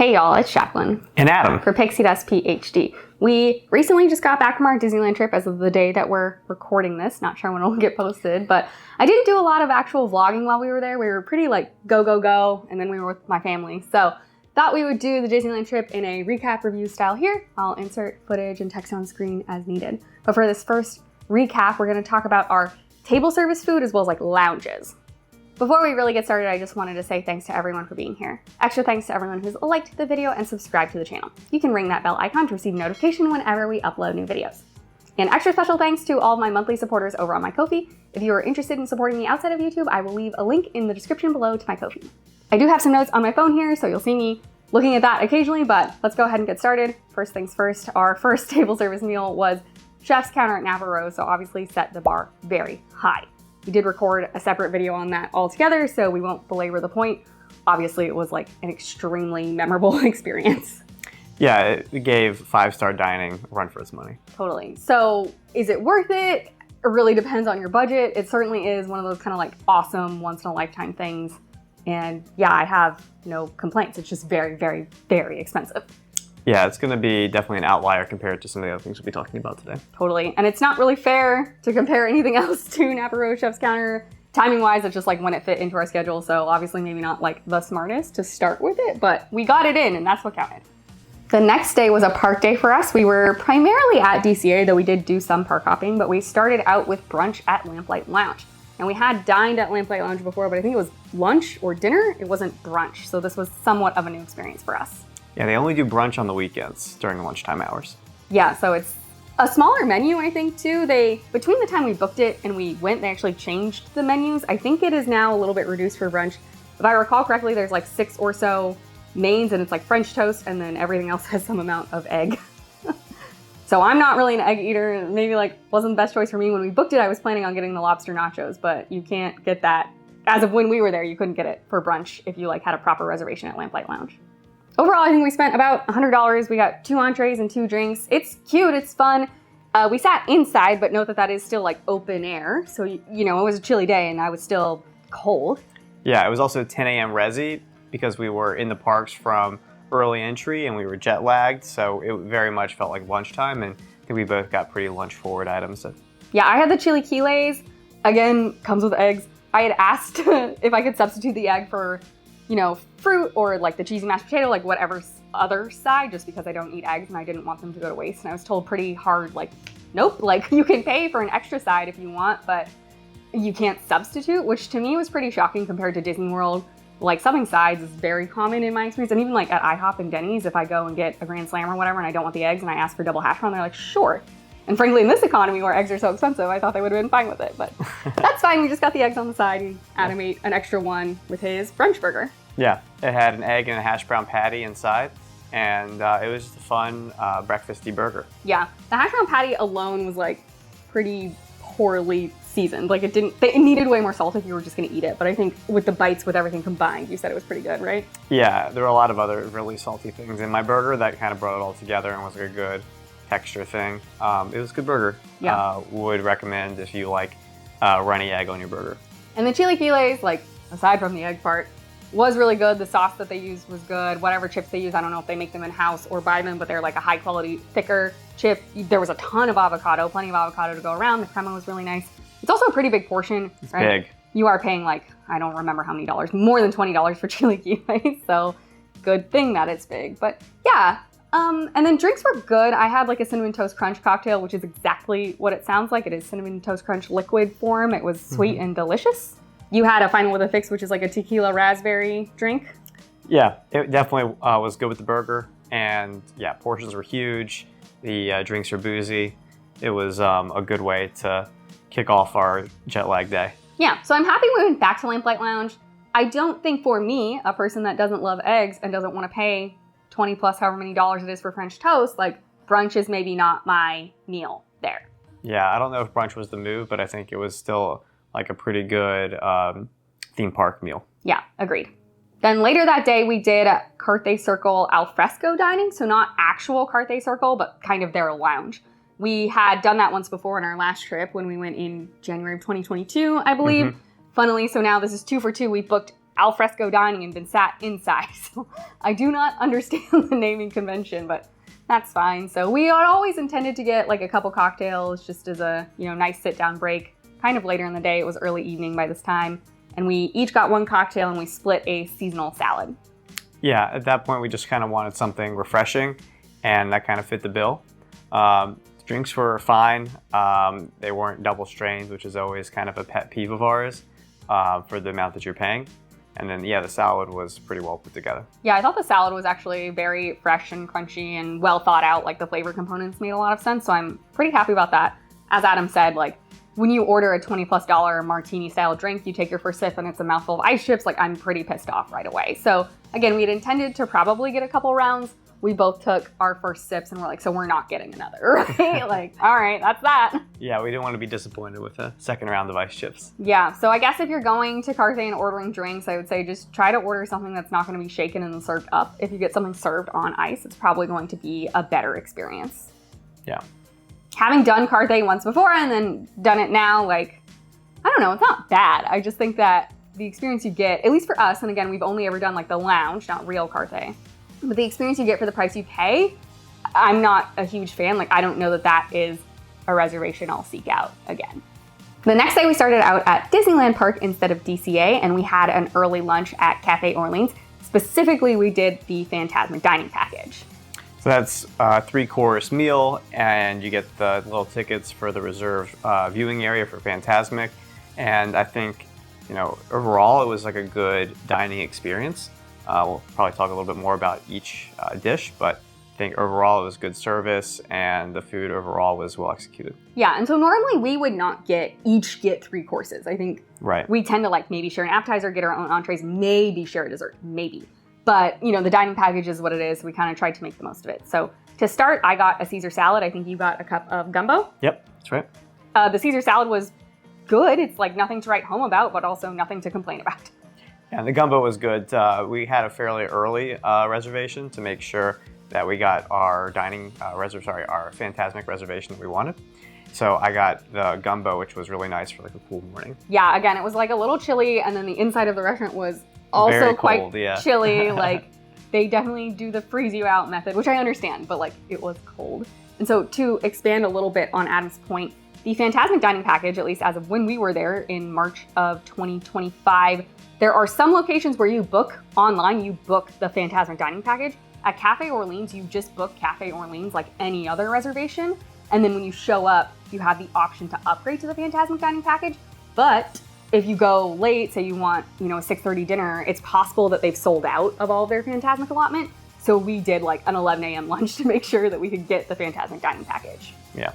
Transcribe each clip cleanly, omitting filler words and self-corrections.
Hey y'all, it's Jacqueline. And Adam. For Pixie Dust PhD. We recently just got back from our Disneyland trip as of the day that we're recording this. Not sure when it'll get posted, but I didn't do a lot of actual vlogging while we were there. We were pretty like go, go, go, and then we were with my family. So thought we would do the Disneyland trip in a recap review style here. I'll insert footage and text on screen as needed. But for this first recap, we're gonna talk about our table service food as well as like lounges. Before we really get started, I just wanted to say thanks to everyone for being here. Extra thanks to everyone who's liked the video and subscribed to the channel. You can ring that bell icon to receive notification whenever we upload new videos. And extra special thanks to all of my monthly supporters over on my Ko-fi. If you are interested in supporting me outside of YouTube, I will leave a link in the description below to my Ko-fi. I do have some notes on my phone here, so you'll see me looking at that occasionally, but let's go ahead and get started. First things first, our first table service meal was Chef's Counter at Napa Rose, so obviously set the bar very high. We did record a separate video on that altogether, so we won't belabor the point. Obviously, it was like an extremely memorable experience. Yeah, it gave five-star dining a run for its money. Totally. So is it worth it? It really depends on your budget. It certainly is one of those kind of like awesome once-in-a-lifetime things. And yeah, I have no complaints. It's just very, very, very expensive. Yeah, it's going to be definitely an outlier compared to some of the other things we'll be talking about today. Totally. And it's not really fair to compare anything else to Napa Rose Chef's Counter. Timing-wise, it's just like when it fit into our schedule. So obviously maybe not like the smartest to start with it, but we got it in and that's what counted. The next day was a park day for us. We were primarily at DCA, though we did do some park hopping, but we started out with brunch at Lamplight Lounge. And we had dined at Lamplight Lounge before, but I think it was lunch or dinner. It wasn't brunch. So this was somewhat of a new experience for us. Yeah, they only do brunch on the weekends during the lunchtime hours. Yeah, so it's a smaller menu, I think, too. Between the time we booked it and we went, they actually changed the menus. I think it is now a little bit reduced for brunch. If I recall correctly, there's like 6 or so mains and it's like French toast and then everything else has some amount of egg. So I'm not really an egg eater. Maybe like wasn't the best choice for me. When we booked it, I was planning on getting the lobster nachos, but you can't get that. As of when we were there, you couldn't get it for brunch if you like had a proper reservation at Lamplight Lounge. Overall, I think we spent about $100. We got 2 entrees and 2 drinks. It's cute, it's fun. We sat inside, but note that that is still like open air. So, you know, it was a chilly day and I was still cold. Yeah, it was also 10 a.m. resi because we were in the parks from early entry and we were jet lagged. So it very much felt like lunchtime and I think we both got pretty lunch forward items. So. Yeah, I had the chilaquiles. Again, comes with eggs. I had asked if I could substitute the egg for, you know, fruit or like the cheesy mashed potato, like whatever other side, just because I don't eat eggs and I didn't want them to go to waste. And I was told pretty hard, like, nope, like you can pay for an extra side if you want, but you can't substitute, which to me was pretty shocking compared to Disney World. Like subbing sides is very common in my experience. And even like at IHOP and Denny's, if I go and get a Grand Slam or whatever and I don't want the eggs and I ask for double hash brown, they're like, sure. And frankly, in this economy where eggs are so expensive, I thought they would have been fine with it, but that's fine. We just got the eggs on the side and Adam ate an extra one with his brunch burger. Yeah, it had an egg and a hash brown patty inside, and it was just a fun breakfasty burger. Yeah, the hash brown patty alone was like pretty poorly seasoned. Like it needed way more salt if you were just gonna eat it. But I think with the bites, with everything combined, you said it was pretty good, right? Yeah, there were a lot of other really salty things in my burger that kind of brought it all together and was like a good texture thing. It was a good burger. Yeah. Would recommend if you like runny egg on your burger. And the chilaquiles, like aside from the egg part, was really good. The sauce that they used was good. Whatever chips they use, I don't know if they make them in-house or buy them, but they're like a high quality, thicker chip. There was a ton of avocado, plenty of avocado to go around. The crema was really nice. It's also a pretty big portion. It's right? Big. You are paying like, I don't remember how many dollars, more than $20 for chilaquiles. So good thing that it's big, but yeah. And then drinks were good. I had like a Cinnamon Toast Crunch cocktail, which is exactly what it sounds like. It is Cinnamon Toast Crunch liquid form. It was sweet and delicious. You had a Final with a Fix, which is like a tequila raspberry drink. Yeah, it definitely was good with the burger. And yeah, portions were huge. The drinks were boozy. It was a good way to kick off our jet lag day. Yeah, so I'm happy we went back to Lamplight Lounge. I don't think for me, a person that doesn't love eggs and doesn't want to pay 20 plus however many dollars it is for French toast, like brunch is maybe not my meal there. Yeah, I don't know if brunch was the move, but I think it was still like a pretty good theme park meal. Yeah, agreed. Then later that day, we did Carthay Circle al fresco dining. So not actual Carthay Circle, but kind of their lounge. We had done that once before on our last trip when we went in January of 2022, I believe. Funnily, so now this is 2 for 2. We booked al fresco dining and been sat inside. So I do not understand the naming convention, but that's fine. So we had always intended to get like a couple cocktails just as a, nice sit down break. Kind of later in the day, it was early evening by this time. And we each got one cocktail and we split a seasonal salad. Yeah, at that point we just kind of wanted something refreshing, and that kind of fit the bill. Drinks were fine. They weren't double strains, which is always kind of a pet peeve of ours for the amount that you're paying. And then, the salad was pretty well put together. Yeah, I thought the salad was actually very fresh and crunchy and well thought out. Like, the flavor components made a lot of sense, so I'm pretty happy about that. As Adam said, like, when you order a $20+ martini style drink, you take your first sip and it's a mouthful of ice chips, like, I'm pretty pissed off right away. So again, we had intended to probably get a couple rounds. We both took our first sips and we're like, so we're not getting another, right? Like, all right, that's that. Yeah, we didn't want to be disappointed with a second round of ice chips. Yeah, so I guess if you're going to Carthay and ordering drinks, I would say just try to order something that's not going to be shaken and served up. If you get something served on ice, it's probably going to be a better experience. Yeah. Having done Carthay once before and then done it now, like, I don't know, it's not bad. I just think that the experience you get, at least for us, and again, we've only ever done like the lounge, not real Carthay, but the experience you get for the price you pay, I'm not a huge fan. Like, I don't know that that is a reservation I'll seek out again. The next day we started out at Disneyland Park instead of DCA, and we had an early lunch at Cafe Orleans. Specifically, we did the Fantasmic dining package. So that's a 3-course meal, and you get the little tickets for the reserved viewing area for Fantasmic. And I think, overall it was like a good dining experience. We'll probably talk a little bit more about each dish, but I think overall it was good service and the food overall was well executed. Yeah, and so normally we would not each get 3 courses. I think we tend to like maybe share an appetizer, get our own entrees, maybe share a dessert, maybe. But, the dining package is what it is. We kind of tried to make the most of it. So to start, I got a Caesar salad. I think you got a cup of gumbo. Yep, that's right. The Caesar salad was good. It's like nothing to write home about, but also nothing to complain about. Yeah, the gumbo was good. We had a fairly early reservation to make sure that we got our our Fantasmic reservation that we wanted. So I got the gumbo, which was really nice for like a cool morning. Yeah, again, it was like a little chilly, and then the inside of the restaurant was also quite chilly. Like, they definitely do the freeze you out method, which I understand, but like, it was cold. And so to expand a little bit on Adam's point, the Fantasmic dining package, at least as of when we were there in March of 2025, there are some locations where you book online, you book the Fantasmic dining package. At Cafe Orleans, you just book Cafe Orleans like any other reservation. And then when you show up, you have the option to upgrade to the Fantasmic dining package. But if you go late, say you want, a 6:30 dinner, it's possible that they've sold out of all of their Fantasmic allotment. So we did like an 11 a.m. lunch to make sure that we could get the Fantasmic dining package. Yeah.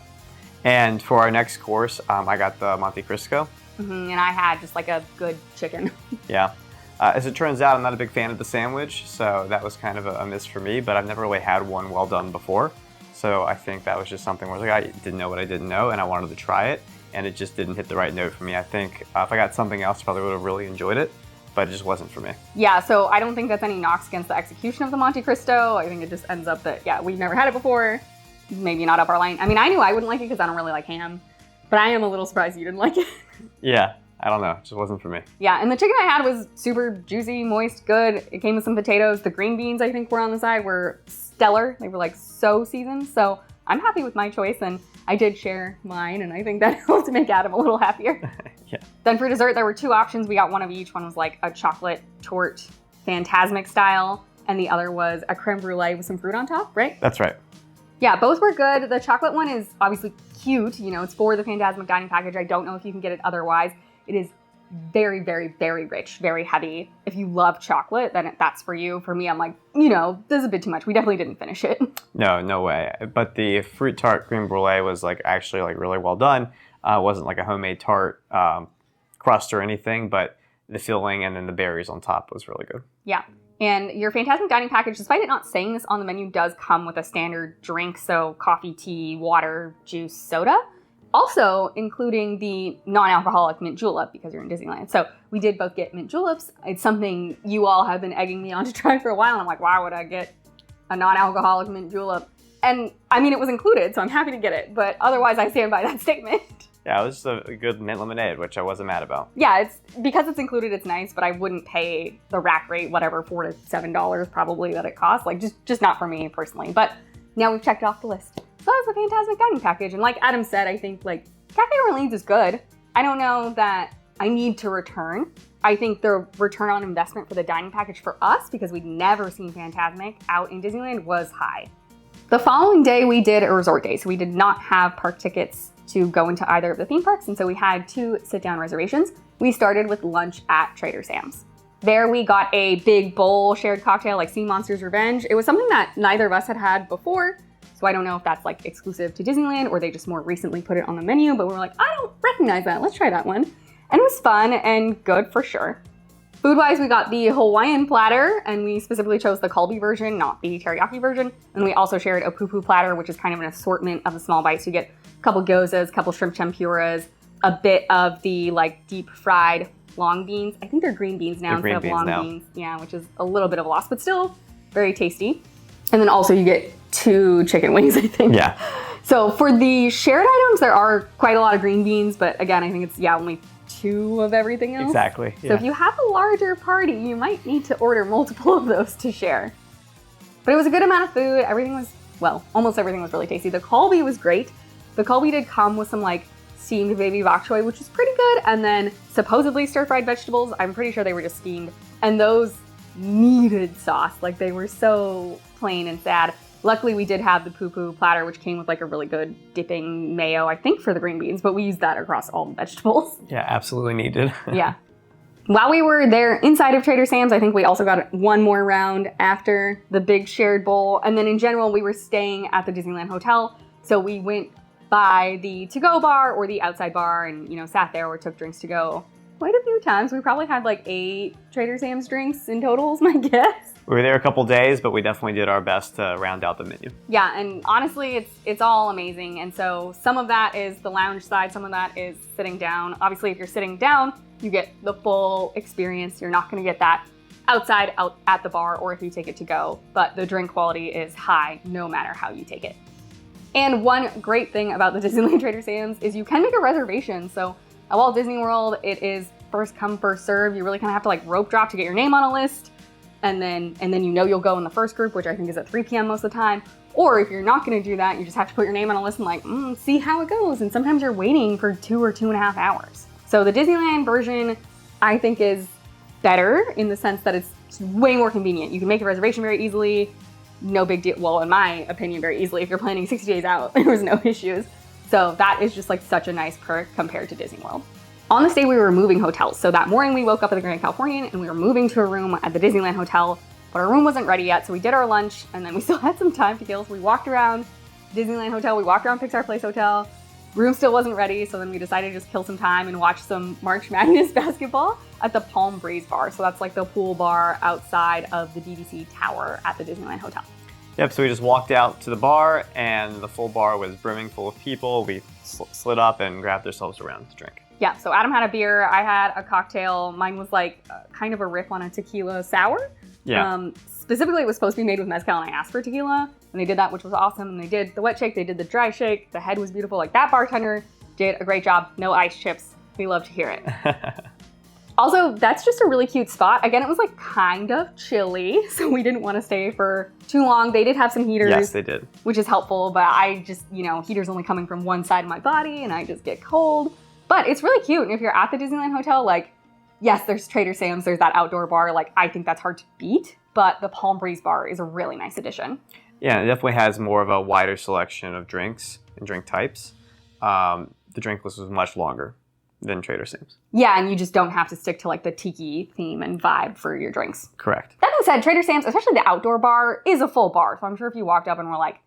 And for our next course, I got the Monte Cristo. And I had just like a good chicken. Yeah. As it turns out, I'm not a big fan of the sandwich, so that was kind of a miss for me, but I've never really had one well done before. So I think that was just something where I didn't know what I didn't know, and I wanted to try it, and it just didn't hit the right note for me. I think if I got something else, I probably would have really enjoyed it, but it just wasn't for me. Yeah, so I don't think that's any knocks against the execution of the Monte Cristo. I think it just ends up that, we've never had it before, maybe not up our lane. I mean, I knew I wouldn't like it because I don't really like ham, but I am a little surprised you didn't like it. Yeah. I don't know, it just wasn't for me. Yeah, and the chicken I had was super juicy, moist, good. It came with some potatoes. The green beans, I think, were on the side, were stellar. They were like so seasoned. So I'm happy with my choice, and I did share mine, and I think that helped make Adam a little happier. Yeah. Then for dessert, there were 2 options. We got one of each. One was like a chocolate torte, Fantasmic style, and the other was a creme brulee with some fruit on top, right? That's right. Yeah, both were good. The chocolate one is obviously cute. It's for the Fantasmic dining package. I don't know if you can get it otherwise. It is very, very, very rich, very heavy. If you love chocolate, then that's for you. For me, I'm like, this is a bit too much. We definitely didn't finish it. No way. But the fruit tart creme brulee was like actually like really well done. It wasn't like a homemade tart crust or anything, but the filling and then the berries on top was really good. Yeah. And your Fantasmic dining package, despite it not saying this on the menu, does come with a standard drink. So coffee, tea, water, juice, soda. Also including the non-alcoholic mint julep because you're in Disneyland. So we did both get mint juleps. It's something you all have been egging me on to try for a while. And I'm like, why would I get a non-alcoholic mint julep? And I mean, it was included, so I'm happy to get it. But otherwise, I stand by that statement. Yeah, it was a good mint lemonade, which I wasn't mad about. Yeah, it's because it's included, it's nice, but I wouldn't pay the rack rate, whatever, $4 to $7 probably that it costs. Like, just not for me personally. But now we've checked off the list. So that was the Fantasmic dining package. And like Adam said, I think like Cafe Orleans is good. I don't know that I need to return. I think the return on investment for the dining package for us, because we'd never seen Fantasmic out in Disneyland, was high. The following day we did a resort day, so we did not have park tickets to go into either of the theme parks, and so we had 2 sit-down reservations. We started with lunch at Trader Sam's. There we got a big bowl shared cocktail like Sea Monster's Revenge. It was something that neither of us had before, so I don't know if that's like exclusive to Disneyland or they just more recently put it on the menu, but we were like, I don't recognize that, let's try that one. And it was fun and good for sure. Food-wise, we got the Hawaiian platter, and we specifically chose the Kalbi version, not the teriyaki version. And we also shared a poo-poo platter, which is kind of an assortment of the small bites. You get a couple gyozas, a couple shrimp tempuras, a bit of the like deep fried long beans. I think they're green beans now instead of long beans. Yeah, which is a little bit of a loss, but still very tasty. And then also you get 2 chicken wings, I think. Yeah. So for the shared items, there are quite a lot of green beans, but again, I think it's, only 2 of everything else. Exactly. Yeah. So if you have a larger party, you might need to order multiple of those to share. But it was a good amount of food. Everything was, well, almost everything was really tasty. The Kalbi was great. The Kalbi did come with some like steamed baby bok choy, which was pretty good. And then supposedly stir-fried vegetables. I'm pretty sure they were just steamed. And those needed sauce. Like they were so plain and sad. Luckily, we did have the poo-poo platter, which came with like a really good dipping mayo, I think, for the green beans, but we used that across all the vegetables. Yeah, absolutely needed. Yeah. While we were there inside of Trader Sam's, I think we also got one more round after the big shared bowl. And then in general, we were staying at the Disneyland Hotel. So we went by the to-go bar or the outside bar and, sat there or took drinks to go quite a few times. We probably had like 8 Trader Sam's drinks in total is my guess. We were there a couple days, but we definitely did our best to round out the menu. Yeah, and honestly, it's all amazing. And so some of that is the lounge side, some of that is sitting down. Obviously, if you're sitting down, you get the full experience. You're not gonna get that outside out at the bar or if you take it to go, but the drink quality is high no matter how you take it. And one great thing about the Disneyland Trader Sam's is you can make a reservation. So at Walt Disney World, it is first come, first serve. You really kind of have to like rope drop to get your name on a list. And then you'll go in the first group, which I think is at 3 p.m. most of the time. Or if you're not gonna do that, you just have to put your name on a list and like, see how it goes. And sometimes you're waiting for 2 or 2.5 hours. So the Disneyland version, I think, is better in the sense that it's way more convenient. You can make a reservation very easily, no big deal. Well, in my opinion, very easily. If you're planning 60 days out, there was no issues. So that is just like such a nice perk compared to Disney World. On this day, we were moving hotels. So that morning we woke up at the Grand Californian and we were moving to a room at the Disneyland Hotel, but our room wasn't ready yet. So we did our lunch and then we still had some time to kill. So we walked around Disneyland Hotel, we walked around Pixar Place Hotel. Room still wasn't ready. So then we decided to just kill some time and watch some March Madness basketball at the Palm Breeze Bar. So that's like the pool bar outside of the BBC Tower at the Disneyland Hotel. Yep, so we just walked out to the bar and the full bar was brimming full of people. We slid up and grabbed ourselves a round to drink. Yeah, so Adam had a beer, I had a cocktail. Mine was like kind of a riff on a tequila sour. Yeah. Specifically, it was supposed to be made with mezcal, and I asked for tequila, and they did that, which was awesome. And they did the wet shake, they did the dry shake. The head was beautiful. Like that bartender did a great job. No ice chips. We love to hear it. Also, that's just a really cute spot. Again, it was like kind of chilly, so we didn't want to stay for too long. They did have some heaters. Yes, they did. Which is helpful, but I just, heaters only coming from one side of my body, and I just get cold. But it's really cute. And if you're at the Disneyland Hotel, like, yes, there's Trader Sam's, there's that outdoor bar. Like, I think that's hard to beat, but the Palm Breeze Bar is a really nice addition. Yeah, it definitely has more of a wider selection of drinks and drink types. The drink list was much longer than Trader Sam's. Yeah, and you just don't have to stick to like the tiki theme and vibe for your drinks. Correct. That being said, Trader Sam's, especially the outdoor bar, is a full bar. So I'm sure if you walked up and were like,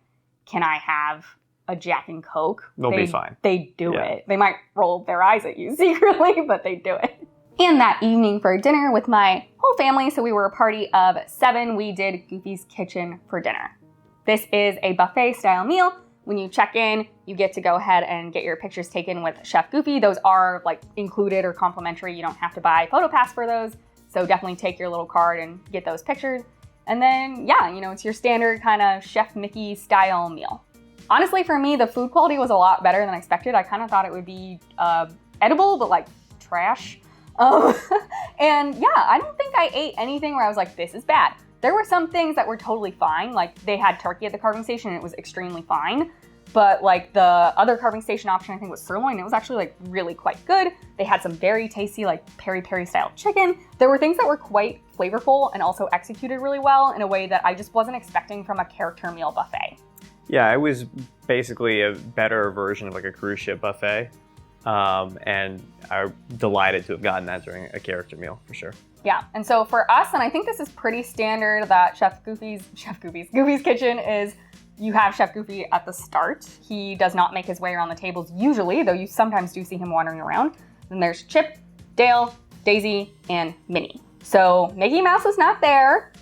can I have a Jack and Coke? They'll be fine. They do it. They might roll their eyes at you secretly, but they do it. And that evening for dinner with my whole family, so we were a party of 7, we did Goofy's Kitchen for dinner. This is a buffet style meal. When you check in, you get to go ahead and get your pictures taken with Chef Goofy. Those are like included or complimentary. You don't have to buy PhotoPass for those. So definitely take your little card and get those pictures. And then, yeah, it's your standard kind of Chef Mickey style meal. honestly, for me, the food quality was a lot better than I expected. I kind of thought it would be edible, but like trash. And yeah, I don't think I ate anything where I was like, this is bad. There were some things that were totally fine. Like they had turkey at the carving station and it was extremely fine. But like the other carving station option, I think was sirloin. It was actually like really quite good. They had some very tasty like peri-peri style chicken. There were things that were quite flavorful and also executed really well in a way that I just wasn't expecting from a character meal buffet. Yeah, it was basically a better version of like a cruise ship buffet. And I'm delighted to have gotten that during a character meal for sure. Yeah, and so for us, and I think this is pretty standard that Goofy's Kitchen is, you have Chef Goofy at the start. He does not make his way around the tables usually, though you sometimes do see him wandering around. Then there's Chip, Dale, Daisy, and Minnie. So Mickey Mouse is not there,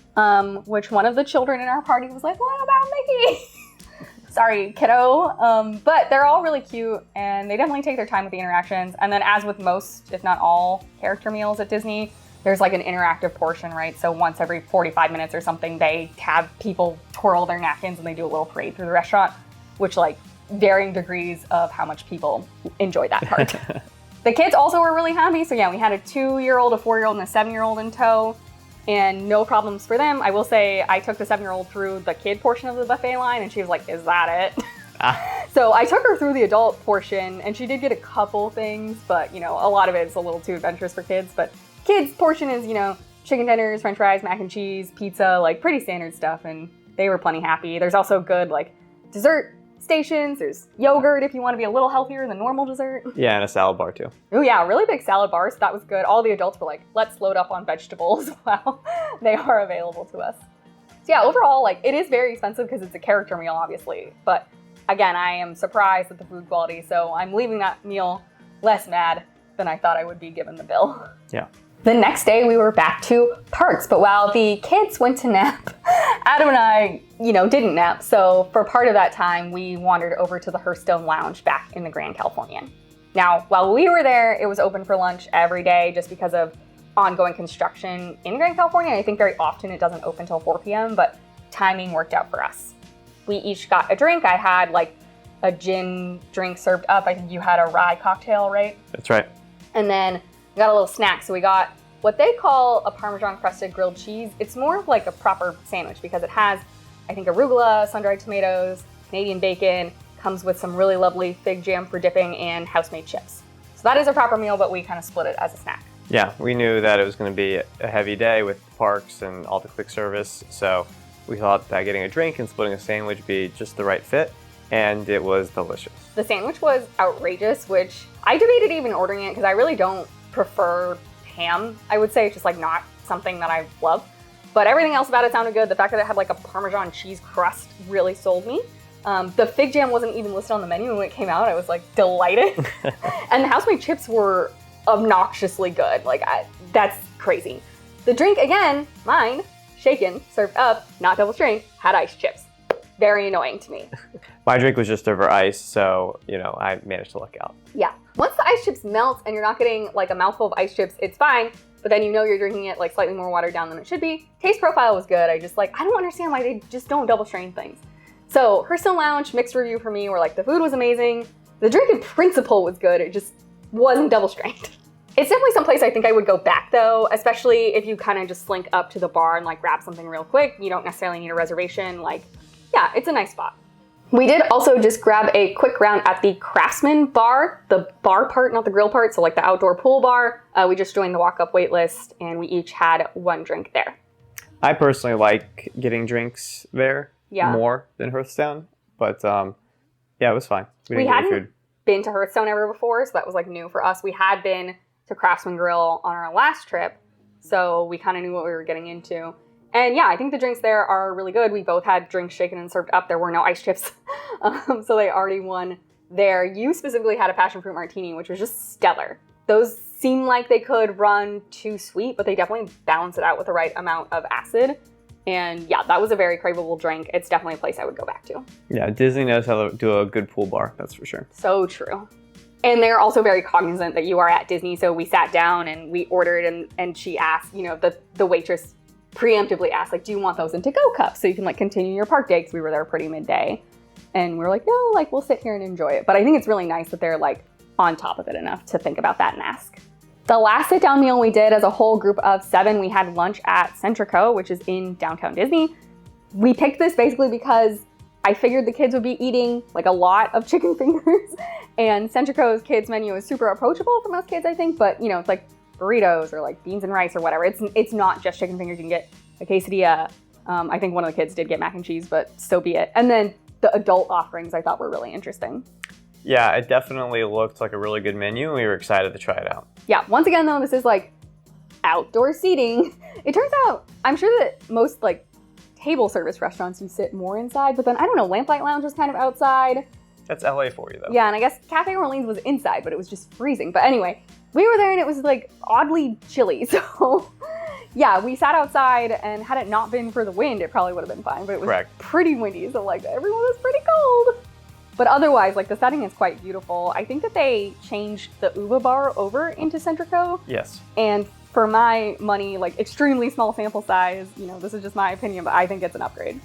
which one of the children in our party was like, what about Mickey? Sorry, kiddo. But they're all really cute and they definitely take their time with the interactions. And then as with most, if not all, character meals at Disney, there's like an interactive portion, right? So once every 45 minutes or something, they have people twirl their napkins and they do a little parade through the restaurant, which like varying degrees of how much people enjoy that part. The kids also were really happy. So yeah, we had a 2-year-old, a 4-year-old, and a 7-year-old in tow. And no problems for them. I will say I took the 7-year-old through the kid portion of the buffet line and she was like, is that it? So I took her through the adult portion and she did get a couple things, but you know, a lot of it is a little too adventurous for kids. But kids portion is, you know, chicken tenders, french fries, mac and cheese, pizza, like pretty standard stuff. And they were plenty happy. There's also good like dessert stations. There's yogurt if you want to be a little healthier than normal dessert. Yeah, and a salad bar too. Oh yeah, really big salad bars. That was good. All the adults were like, let's load up on vegetables while they are available to us. So yeah, overall, like it is very expensive because it's a character meal, obviously. But again, I am surprised at the food quality. So I'm leaving that meal less mad than I thought I would be given the bill. Yeah. The next day we were back to parks, but while the kids went to nap, Adam and I, you know, didn't nap. So for part of that time, we wandered over to the Hearthstone Lounge back in the Grand Californian. Now, while we were there, it was open for lunch every day just because of ongoing construction in Grand California. I think very often it doesn't open till 4 p.m., but timing worked out for us. We each got a drink. I had like a gin drink served up. I think you had a rye cocktail, right? That's right. And then we got a little snack. So we got what they call a Parmesan crusted grilled cheese. It's more of like a proper sandwich because it has, I think, arugula, sun-dried tomatoes, Canadian bacon, comes with some really lovely fig jam for dipping and house-made chips. So that is a proper meal, but we kind of split it as a snack. Yeah, we knew that it was going to be a heavy day with parks and all the quick service. So we thought that getting a drink and splitting a sandwich would be just the right fit. And it was delicious. The sandwich was outrageous, which I debated even ordering it because I really don't prefer ham. I would say it's just like not something that I love. But everything else about it sounded good. The fact that it had like a Parmesan cheese crust really sold me. The fig jam wasn't even listed on the menu when it came out. I was like delighted. And the house-made chips were obnoxiously good. Like that's crazy. The drink, again, mine, shaken, served up, not double strength, had ice chips. Very annoying to me. My drink was just over ice, so, you know, I managed to luck out. Yeah. Once the ice chips melt and you're not getting like a mouthful of ice chips, it's fine. But then you know you're drinking it like slightly more watered down than it should be. Taste profile was good. I don't understand why they just don't double strain things. So Hearthstone Lounge, mixed review for me, where like the food was amazing. The drink in principle was good. It just wasn't double strained. It's definitely someplace I think I would go back though, especially if you kind of just slink up to the bar and like grab something real quick. You don't necessarily need a reservation. Like, yeah, it's a nice spot. We did also just grab a quick round at the Craftsman Bar, the bar part, not the grill part, so like the outdoor pool bar. We just joined the walk-up wait list and we each had one drink there. I personally like getting drinks there more than Hearthstone, but yeah, it was fine. We hadn't been to Hearthstone ever before, so that was like new for us. We had been to Craftsman Grill on our last trip, so we kind of knew what we were getting into. And yeah, I think the drinks there are really good. We both had drinks shaken and served up. There were no ice chips, so they already won there. You specifically had a passion fruit martini, which was just stellar. Those seem like they could run too sweet, but they definitely balance it out with the right amount of acid. And yeah, that was a very craveable drink. It's definitely a place I would go back to. Yeah, Disney knows how to do a good pool bar, that's for sure. So true. And they're also very cognizant that you are at Disney, so we sat down and we ordered and she asked, you know, the waitress preemptively asked, like, do you want those in to-go cups so you can like continue your park day, because we were there pretty midday. And we were like, no, like we'll sit here and enjoy it. But I think it's really nice that they're like on top of it enough to think about that and ask. The last sit down meal we did as a whole group of 7, we had lunch at Centrico, which is in downtown Disney. We picked this basically because I figured the kids would be eating like a lot of chicken fingers, and Centrico's kids menu is super approachable for most kids, I think, but you know, it's like burritos or like beans and rice or whatever. It's not just chicken fingers. You can get a quesadilla. I think one of the kids did get mac and cheese, but so be it. And then the adult offerings I thought were really interesting. Yeah, it definitely looked like a really good menu, and we were excited to try it out. Yeah, once again though, this is like outdoor seating. It turns out, I'm sure that most like table service restaurants you sit more inside, but then I don't know, Lamplight Lounge was kind of outside. That's LA for you though. Yeah, and I guess Cafe Orleans was inside, but it was just freezing. But anyway, we were there and it was like oddly chilly, so yeah, we sat outside, and had it not been for the wind, it probably would have been fine, but it was pretty windy, so like everyone was pretty cold. But otherwise, like the setting is quite beautiful. I think that they changed the Uva bar over into Centrico. Yes. And for my money, like extremely small sample size, you know, this is just my opinion, but I think it's an upgrade.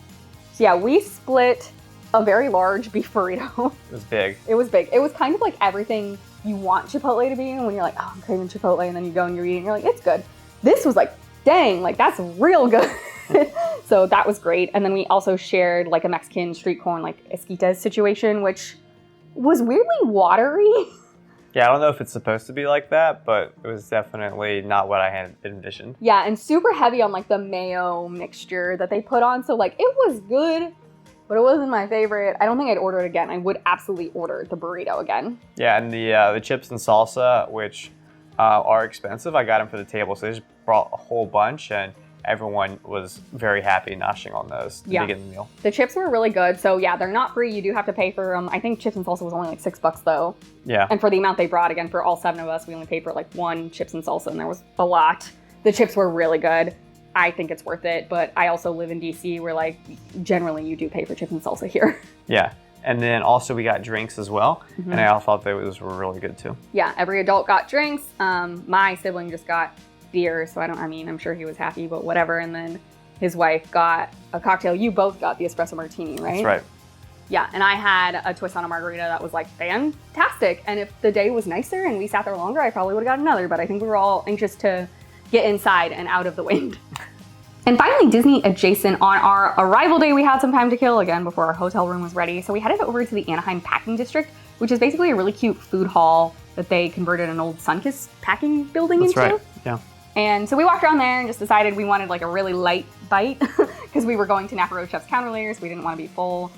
So yeah, we split a very large beef burrito. It was big. It was big. It was kind of like everything you want Chipotle to be when you're like, oh, I'm craving Chipotle, and then you go and you're eating, you're like, it's good. This was like, dang, like that's real good. So that was great. And then we also shared like a Mexican street corn, like esquites situation, which was weirdly watery. Yeah, I don't know if it's supposed to be like that, but it was definitely not what I had envisioned. Yeah, and super heavy on like the mayo mixture that they put on. So like it was good, but it wasn't my favorite. I don't think I'd order it again. I would absolutely order the burrito again. Yeah, and the chips and salsa, which are expensive, I got them for the table. So they just brought a whole bunch, and everyone was very happy noshing on those to begin the meal. The chips were really good. So yeah, they're not free. You do have to pay for them. I think chips and salsa was only like $6 though. Yeah. And for the amount they brought, again, for all 7 of us, we only paid for like 1 chips and salsa, and there was a lot. The chips were really good. I think it's worth it, but I also live in DC where like generally you do pay for chips and salsa here. Yeah. And then also we got drinks as well. Mm-hmm. And I all thought those were really good too. Yeah, every adult got drinks. My sibling just got beer, so I'm sure he was happy, but whatever. And then his wife got a cocktail. You both got the espresso martini, right? That's right. Yeah, and I had a twist on a margarita that was like fantastic. And if the day was nicer and we sat there longer, I probably would have got another, but I think we were all anxious to get inside and out of the wind. And finally, Disney adjacent, on our arrival day, we had some time to kill again before our hotel room was ready. So we headed over to the Anaheim Packing District, which is basically a really cute food hall that they converted an old Sunkist packing building into. That's right, yeah. And so we walked around there and just decided we wanted like a really light bite because we were going to Napa Rose Chef's Counter later, so we didn't want to be full.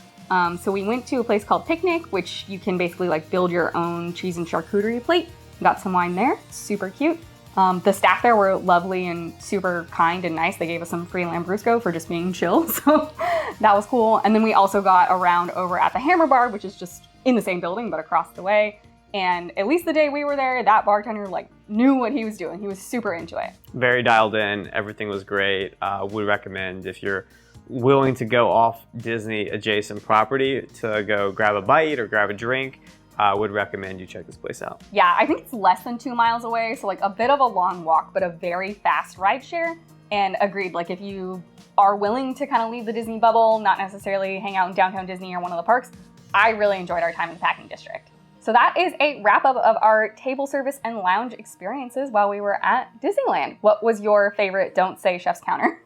So we went to a place called Pique-Nique, which you can basically like build your own cheese and charcuterie plate. Got some wine there, super cute. The staff there were lovely and super kind and nice. They gave us some free Lambrusco for just being chill, so that was cool. And then we also got a round over at the Hammer Bar, which is just in the same building but across the way. And at least the day we were there, that bartender like knew what he was doing. He was super into it. Very dialed in. Everything was great. Would recommend if you're willing to go off Disney adjacent property to go grab a bite or grab a drink. Would recommend you check this place out. Yeah, I think it's less than 2 miles away, so like a bit of a long walk, but a very fast ride share. And agreed, like if you are willing to kind of leave the Disney bubble, not necessarily hang out in downtown Disney or one of the parks, I really enjoyed our time in the Packing District. So that is a wrap up of our table service and lounge experiences while we were at Disneyland. What was your favorite Don't Say Chef's Counter?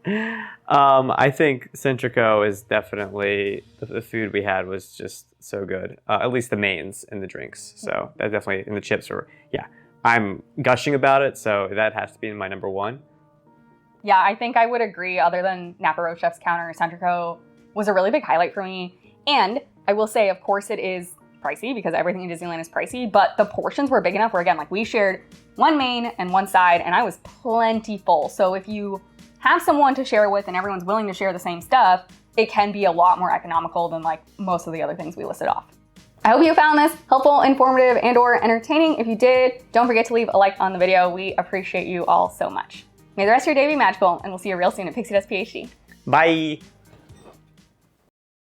I think Centrico is definitely, the food we had was just so good. At least the mains and the drinks. So that definitely, and the chips were, yeah. I'm gushing about it, so that has to be my number 1. Yeah, I think I would agree. Other than Napa Rose Chef's Counter, Centrico was a really big highlight for me. And I will say, of course, it is pricey because everything in Disneyland is pricey, but the portions were big enough where, again, like we shared 1 main and 1 side, and I was plenty full. So if you have someone to share with and everyone's willing to share the same stuff, it can be a lot more economical than like most of the other things we listed off. I hope you found this helpful, informative, and or entertaining. If you did, don't forget to leave a like on the video. We appreciate you all so much. May the rest of your day be magical, and we'll see you real soon at Pixie Dust PhD. Bye.